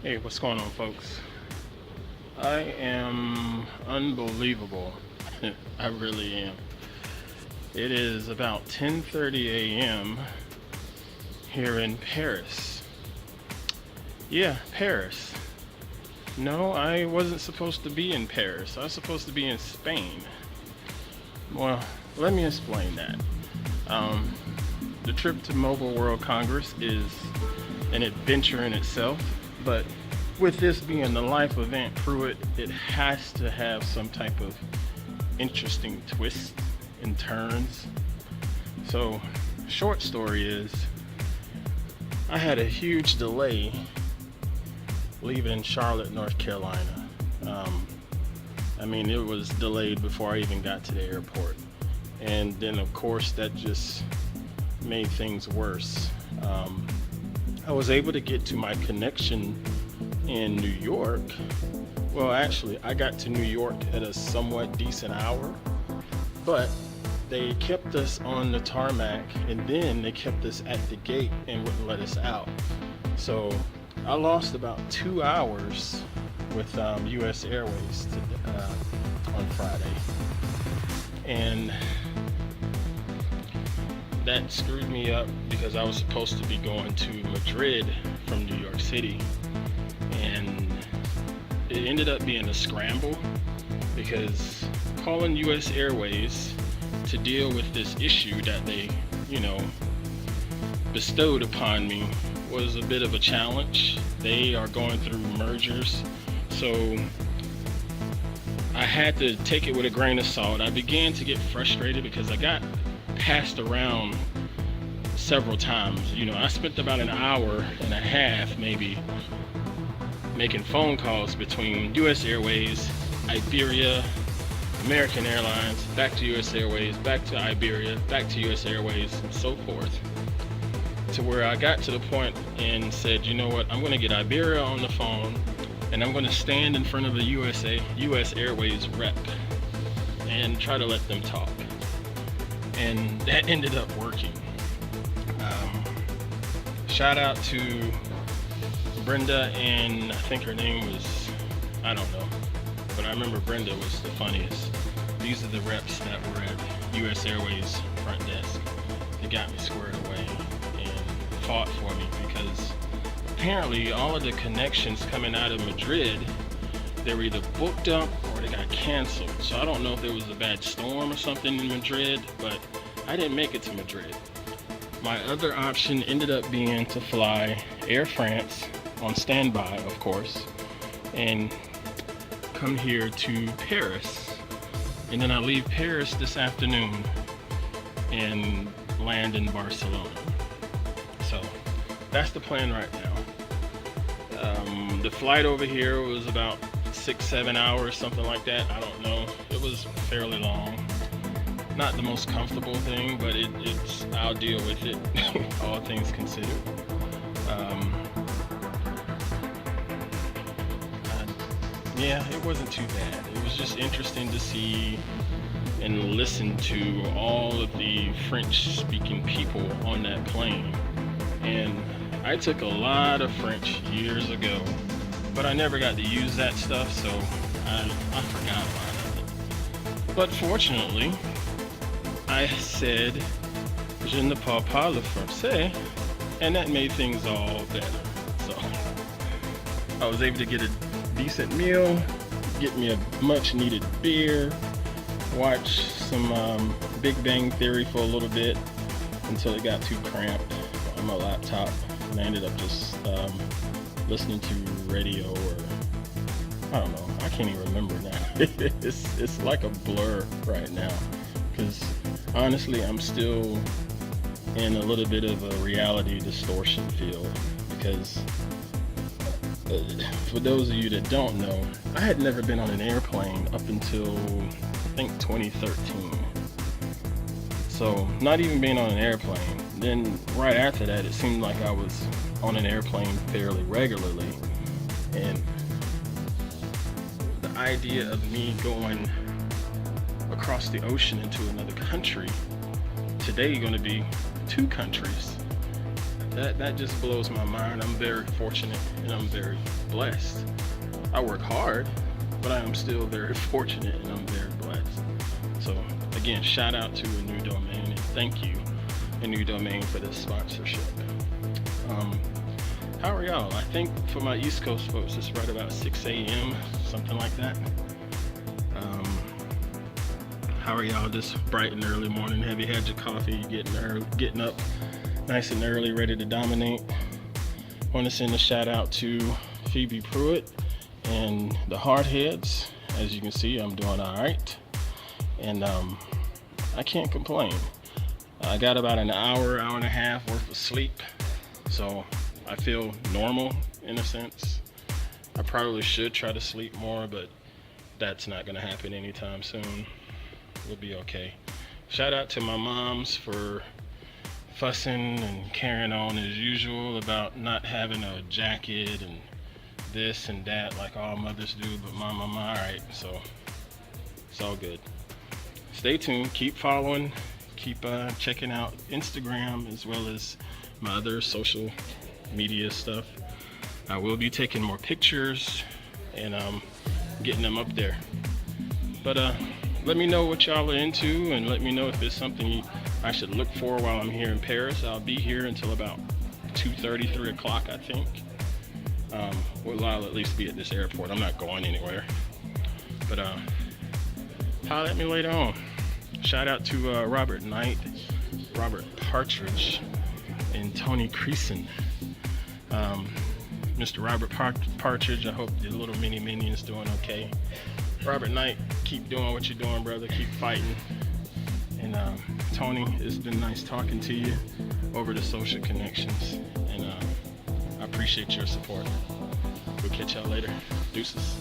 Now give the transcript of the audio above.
Hey, what's going on, folks? I am unbelievable. I really am. It is about 10:30 a.m. here in Paris. Yeah, Paris. No, I wasn't supposed to be in Paris. I was supposed to be in Spain. Well, let me explain that. Um, the trip to Mobile World Congress is an adventure in itself, but with this being the life event Pruitt, it has to have some type of interesting twists and turns. So, short story is, I had a huge delay leaving Charlotte, North Carolina. Um, it was delayed before I even got to the airport. And then, of course, that just made things worse. Um, I was able to get to my connection in New York. Well, actually, I got to New York at a somewhat decent hour, but they kept us on the tarmac and then they kept us at the gate and wouldn't let us out. So I lost about 2 hours with US Airways on Friday. And that screwed me up because I was supposed to be going to Madrid from New York City. And it ended up being a scramble because calling US Airways to deal with this issue that they, bestowed upon me was a bit of a challenge. They are going through mergers, so I had to take it with a grain of salt. I began to get frustrated because I got passed around several times. I spent about an hour and a half maybe making phone calls between US Airways, Iberia, American Airlines, back to US Airways, back to Iberia, back to US Airways, and so forth. To where I got to the point and said, you know what, I'm going to get Iberia on the phone and I'm going to stand in front of the US Airways rep and try to let them talk. And that ended up working. Shout out to Brenda, and I think her name was, I don't know, but I remember Brenda was the funniest. These are the reps that were at US Airways front desk. They got me squared away and fought for me because apparently all of the connections coming out of Madrid, they were either booked up or they got canceled. So I don't know if there was a bad storm or something in Madrid, but I didn't make it to Madrid. My other option ended up being to fly Air France on standby, of course, and come here to Paris. And then I leave Paris this afternoon and land in Barcelona. So that's the plan right now. The flight over here was about 6-7 hours, something like that. I don't know. It was fairly long. Not the most comfortable thing, but I'll deal with it, all things considered. Yeah, it wasn't too bad. It was just interesting to see and listen to all of the French-speaking people on that plane. And I took a lot of French years ago, but I never got to use that stuff, so I forgot a lot of it. But fortunately, I said, "Je ne parle pas le français," and that made things all better. So I was able to get a decent meal, get me a much needed beer, watch some Big Bang Theory for a little bit until it got too cramped on my laptop, and I ended up just listening to radio, or I don't know, I can't even remember now. It's like a blur right now because honestly I'm still in a little bit of a reality distortion field because for those of you that don't know, I had never been on an airplane up until I think 2013. So not even being on an airplane. Then right after that, it seemed like I was on an airplane fairly regularly. And the idea of me going across the ocean into another country, today going to be 2 countries. That just blows my mind. I'm very fortunate and I'm very blessed. I work hard, but I am still very fortunate and I'm very blessed. So again, shout out to A New Domain and thank you, A New Domain, for this sponsorship. How are y'all? I think for my East Coast folks, it's right about 6 a.m., something like that. How are y'all this bright and early morning? Have you had your coffee? Getting up nice and early, ready to dominate? Want to send a shout out to Phoebe Pruitt and the Hardheads. As you can see, I'm doing all right, and I can't complain. I got about an hour and a half worth of sleep, so I feel normal in a sense. I probably should try to sleep more, but that's not gonna happen anytime soon. We'll be okay. Shout out to my moms for fussing and carrying on as usual about not having a jacket and this and that like all mothers do, but mama, all right, so it's all good. Stay tuned, keep following, keep checking out Instagram as well as my other social media stuff. I will be taking more pictures and getting them up there. But let me know what y'all are into, and let me know if it's something I should look for while I'm here in Paris. I'll be here until about 2:30, 3 o'clock, I think. Well, I'll at least be at this airport. I'm not going anywhere. But holler at me later on. Shout out to Robert Knight, Robert Partridge, and Tony Creason. Mr. Robert Partridge, I hope your little mini minion's doing okay. Robert Knight, keep doing what you're doing, brother. Keep fighting. And Tony, it's been nice talking to you over the social connections. And I appreciate your support. We'll catch y'all later. Deuces.